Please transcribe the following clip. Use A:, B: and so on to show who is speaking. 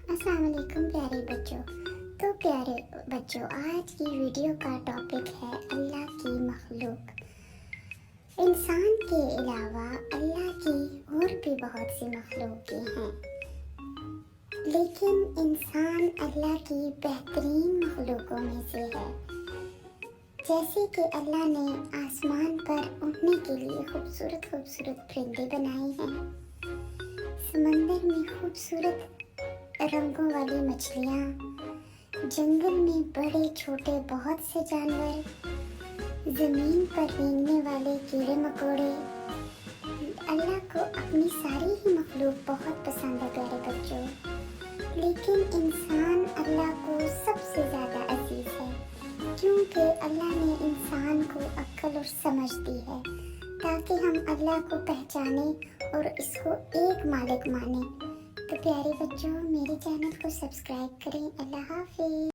A: السلام علیکم پیارے بچوں۔ تو پیارے بچوں، آج کی ویڈیو کا ٹاپک ہے اللہ کی مخلوق۔ انسان کے علاوہ اللہ کی اور بھی بہت سی مخلوقیں ہیں، لیکن انسان اللہ کی بہترین مخلوقوں میں سے ہے۔ جیسے کہ اللہ نے آسمان پر اڑنے کے لیے خوبصورت خوبصورت پرندے بنائے ہیں، سمندر میں خوبصورت رنگوں والی مچھلیاں، جنگل میں بڑے چھوٹے بہت سے جانور، زمین پر رینگنے والے کیڑے مکوڑے۔ اللہ کو اپنی ساری ہی مخلوق بہت پسند ہے پیارے بچوں، لیکن انسان اللہ کو سب سے زیادہ عزیز ہے، کیونکہ اللہ نے انسان کو عقل اور سمجھ دی ہے تاکہ ہم اللہ کو پہچانیں اور اس کو ایک مالک مانیں۔ تو پیارے بچوں، میرے چینل کو سبسکرائب کریں۔ اللہ حافظ۔